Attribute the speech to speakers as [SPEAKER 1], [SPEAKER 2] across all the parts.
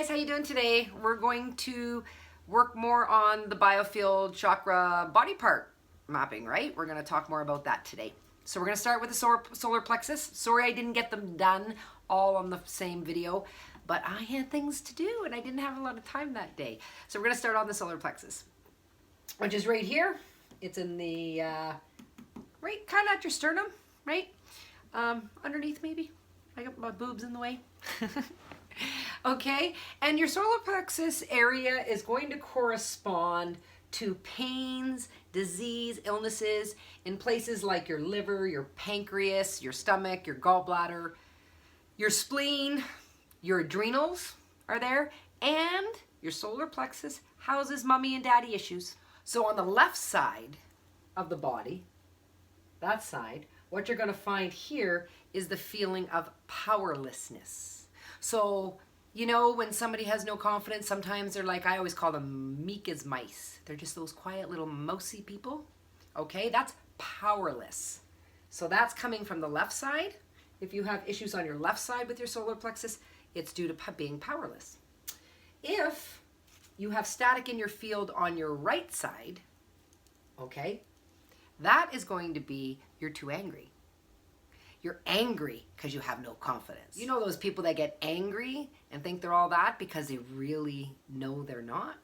[SPEAKER 1] guys, how you doing today? We're going to work more on the biofield chakra body part mapping, right? We're going to talk more about that today. So we're going to start with the solar plexus. Sorry I didn't get them done all on the same video, but I had things to do and I didn't have a lot of time that day. So we're going to start on the solar plexus, which is right here. It's in the, right kind of at your sternum, right? Underneath maybe. I got my boobs in the way. Okay, and your solar plexus area is going to correspond to pains, disease, illnesses in places like your liver, your pancreas, your stomach, your gallbladder, your spleen, your adrenals are there, and your solar plexus houses mommy and daddy issues. So on the left side of the body, that side, what you're going to find here is the feeling of powerlessness. So, you know, when somebody has no confidence, sometimes they're like, I always call them meek as mice. They're just those quiet little mousy people. Okay, that's powerless. So that's coming from the left side. If you have issues on your left side with your solar plexus, it's due to being powerless. If you have static in your field on your right side, okay, that is going to be you're too angry. You're angry because you have no confidence. You know those people that get angry and think they're all that because they really know they're not?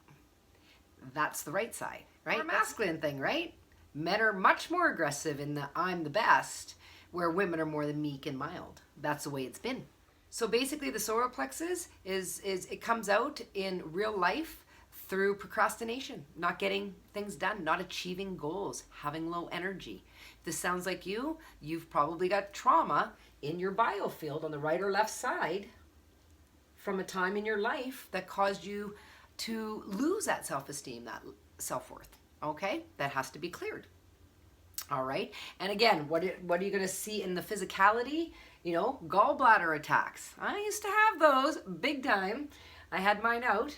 [SPEAKER 1] That's the right side, right? Or a masculine thing, right? Men are much more aggressive in the I'm the best, where women are more the meek and mild. That's the way it's been. So basically the solar plexus is it comes out in real life through procrastination, not getting things done, not achieving goals, having low energy. If this sounds like you, you've probably got trauma in your biofield on the right or left side from a time in your life that caused you to lose that self-esteem, that self-worth, okay? That has to be cleared, all right? And again, what are you gonna see in the physicality? You know, gallbladder attacks. I used to have those big time. I had mine out.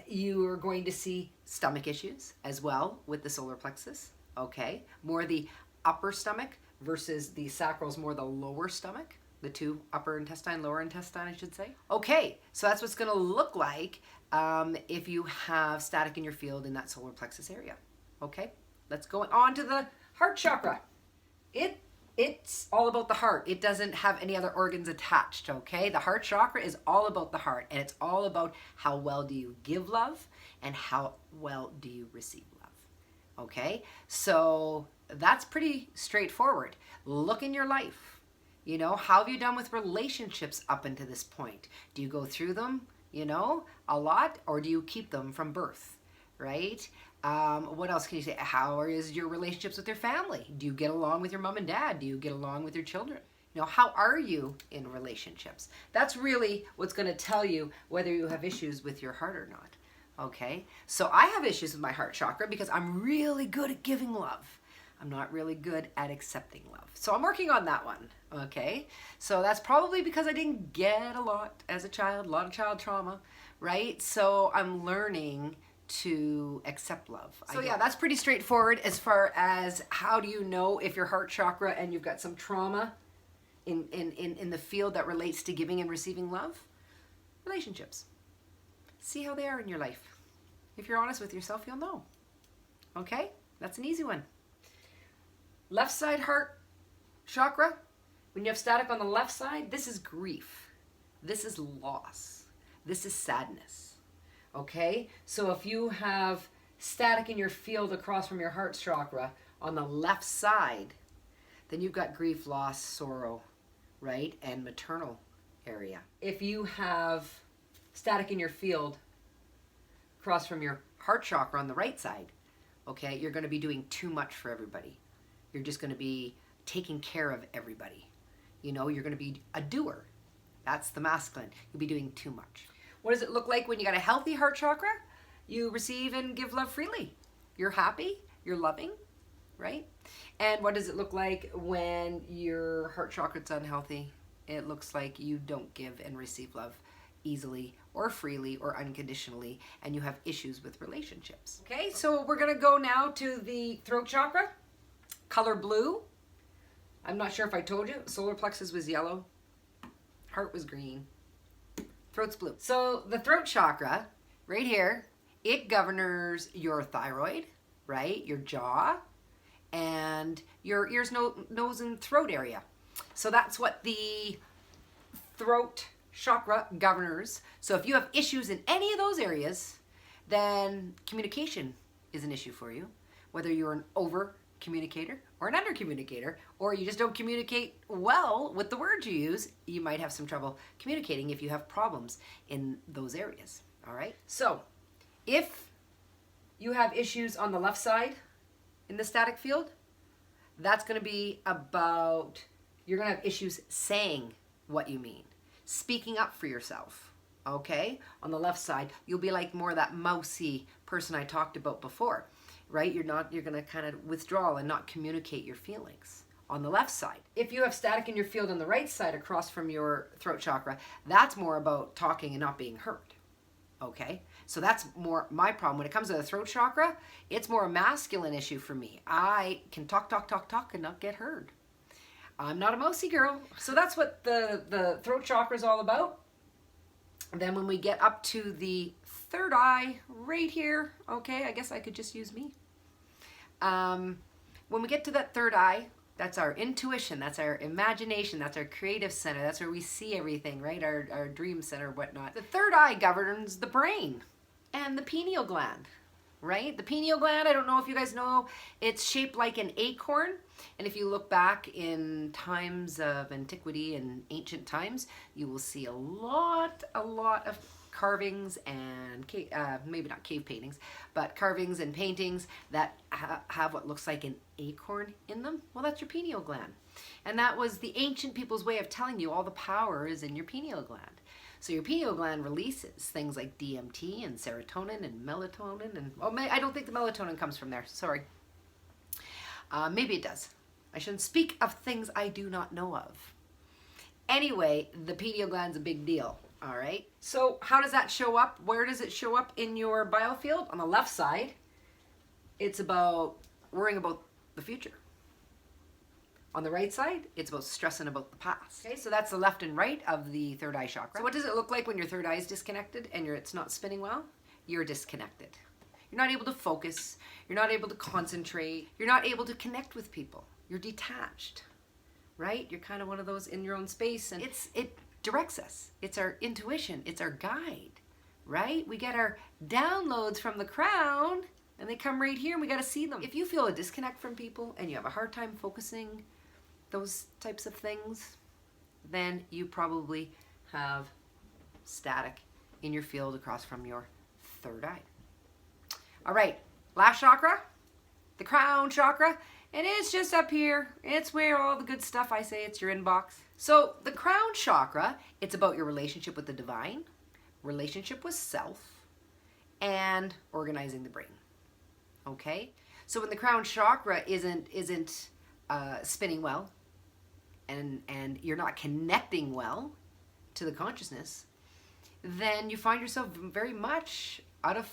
[SPEAKER 1] You are going to see stomach issues as well with the solar plexus, okay? More the upper stomach versus the sacral's more the lower stomach, the two upper intestine, lower intestine, I should say. Okay, so that's what's gonna look like if you have static in your field in that solar plexus area, okay? Let's go on to the heart chakra. It's all about the heart. It doesn't have any other organs attached, okay? The heart chakra is all about the heart, and it's all about how well do you give love and how well do you receive love, okay? So that's pretty straightforward. Look in your life. You know, how have you done with relationships up until this point? Do you go through them, you know, a lot, or do you keep them from birth, right? What else can you say? How is your relationships with your family? Do you get along with your mom and dad? Do you get along with your children? You know, how are you in relationships? That's really what's going to tell you whether you have issues with your heart or not. Okay? So I have issues with my heart chakra because I'm really good at giving love. I'm not really good at accepting love. So I'm working on that one. Okay? So that's probably because I didn't get a lot as a child, a lot of child trauma, right? So I'm learning to accept love. So yeah, that's pretty straightforward as far as how do you know if your heart chakra and you've got some trauma in the field that relates to giving and receiving love. Relationships. See how they are in your life. If you're honest with yourself, you'll know. Okay? That's an easy one. Left side heart chakra, when you have static on the left side, this is grief. This is loss. This is sadness. Okay, so if you have static in your field across from your heart chakra on the left side, then you've got grief, loss, sorrow, right, and maternal area. If you have static in your field across from your heart chakra on the right side, okay, you're going to be doing too much for everybody. You're just going to be taking care of everybody. You know, you're going to be a doer. That's the masculine. You'll be doing too much. What does it look like when you got a healthy heart chakra? You receive and give love freely. You're happy, you're loving, right? And what does it look like when your heart chakra's unhealthy? It looks like you don't give and receive love easily or freely or unconditionally, and you have issues with relationships. Okay, so we're gonna go now to the throat chakra, color blue. I'm not sure if I told you, solar plexus was yellow, heart was green. Throat's blue. So the throat chakra, right here, it governs your thyroid, right? Your jaw, and your ears, nose, and throat area. So that's what the throat chakra governs. So if you have issues in any of those areas, then communication is an issue for you. Whether you're an over communicator or an under communicator, or you just don't communicate well with the words you use, you might have some trouble communicating if you have problems in those areas. All right. So if you have issues on the left side in the static field, that's going to be about, you're going to have issues saying what you mean, speaking up for yourself. Okay. On the left side, you'll be like more that mousy person I talked about before. Right? You're going to kind of withdraw and not communicate your feelings on the left side. If you have static in your field on the right side across from your throat chakra, that's more about talking and not being heard. Okay? So that's more my problem. When it comes to the throat chakra, it's more a masculine issue for me. I can talk and not get heard. I'm not a mousy girl. So that's what the throat chakra is all about. Then when we get up to the third eye right here, okay, I guess I could just use me. When we get to that third eye, that's our intuition, that's our imagination, that's our creative center, that's where we see everything, right? Our dream center, whatnot. The third eye governs the brain and the pineal gland, right? The pineal gland, I don't know if you guys know, it's shaped like an acorn. And if you look back in times of antiquity and ancient times, you will see a lot of carvings and maybe not cave paintings, but carvings and paintings that have what looks like an acorn in them. Well, that's your pineal gland. And that was the ancient people's way of telling you all the power is in your pineal gland. So your pineal gland releases things like DMT and serotonin and melatonin. And I don't think the melatonin comes from there. Sorry. Maybe it does. I shouldn't speak of things I do not know of. Anyway, the pineal gland's a big deal. All right. So how does that show up? Where does it show up in your biofield? On the left side, it's about worrying about the future. On the right side, it's about stressing about the past. Okay, so that's the left and right of the third eye chakra. So what does it look like when your third eye is disconnected and it's not spinning well? You're disconnected. You're not able to focus. You're not able to concentrate. You're not able to connect with people. You're detached, right? You're kind of one of those in your own space, and it directs us. It's our intuition. It's our guide, right? We get our downloads from the crown, and they come right here, and we got to see them. If you feel a disconnect from people and you have a hard time focusing those types of things, then you probably have static in your field across from your third eye. All right, last chakra, the crown chakra, and it's just up here. It's where all the good stuff, I say, it's your inbox. So the crown chakra, it's about your relationship with the divine, relationship with self, and organizing the brain. Okay? So when the crown chakra isn't spinning well, and you're not connecting well to the consciousness, then you find yourself very much out of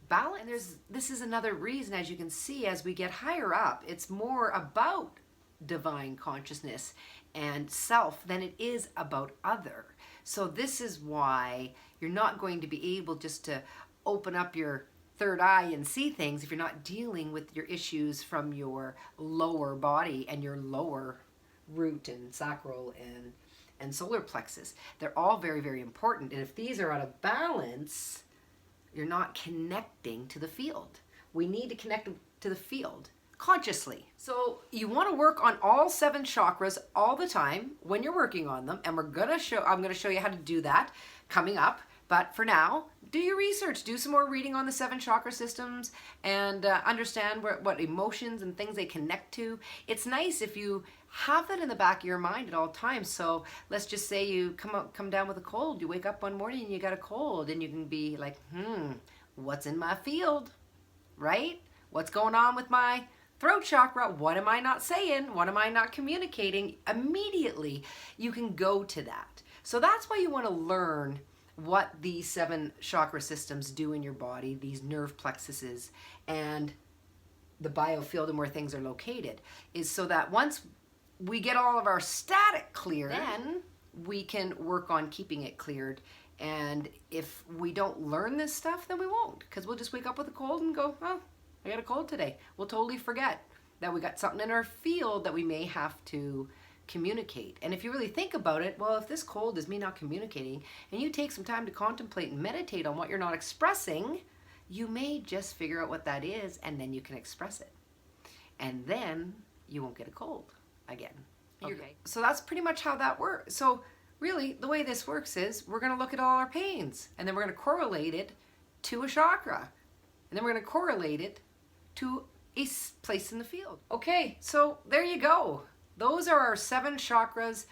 [SPEAKER 1] balance. And this is another reason, as you can see, as we get higher up, it's more about divine consciousness and self than it is about other. So this is why you're not going to be able just to open up your third eye and see things if you're not dealing with your issues from your lower body and your lower root and sacral and solar plexus. They're all very, very important. And if these are out of balance, you're not connecting to the field. We need to connect to the field consciously. So you want to work on all 7 chakras all the time when you're working on them. And I'm going to show you how to do that coming up. But for now, do your research, do some more reading on the 7 chakra systems, and understand what emotions and things they connect to. It's nice if you have that in the back of your mind at all times. So let's just say you come down with a cold. You wake up one morning and you got a cold, and you can be like, what's in my field, right? What's going on with my throat chakra? What am I not saying? What am I not communicating? Immediately, you can go to that. So that's why you want to learn what these 7 chakra systems do in your body, these nerve plexuses, and the biofield and where things are located, is so that once we get all of our static cleared, then we can work on keeping it cleared And if we don't learn this stuff, then we won't, because we'll just wake up with a cold and go, oh, I got a cold today. We'll totally forget that we got something in our field that we may have to communicate. And if you really think about it, well, if this cold is me not communicating, and you take some time to contemplate and meditate on what you're not expressing, you may just figure out what that is, and then you can express it. And then you won't get a cold again. Okay. So that's pretty much how that works. So really, the way this works is we're going to look at all our pains, and then we're going to correlate it to a chakra. And then we're going to correlate it to a place in the field. Okay, so there you go. Those are our 7 chakras,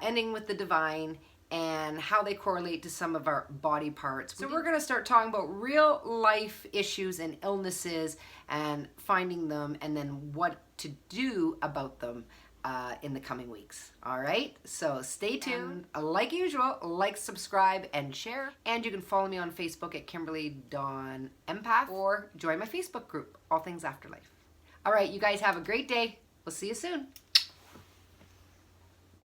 [SPEAKER 1] ending with the divine, and how they correlate to some of our body parts. So we're going to start talking about real life issues and illnesses and finding them, and then what to do about them in the coming weeks. All right, so stay tuned. Like usual, like, subscribe, and share. And you can follow me on Facebook at Kimberly Dawn Empath, or join my Facebook group, All Things Afterlife. All right, you guys have a great day. We'll see you soon.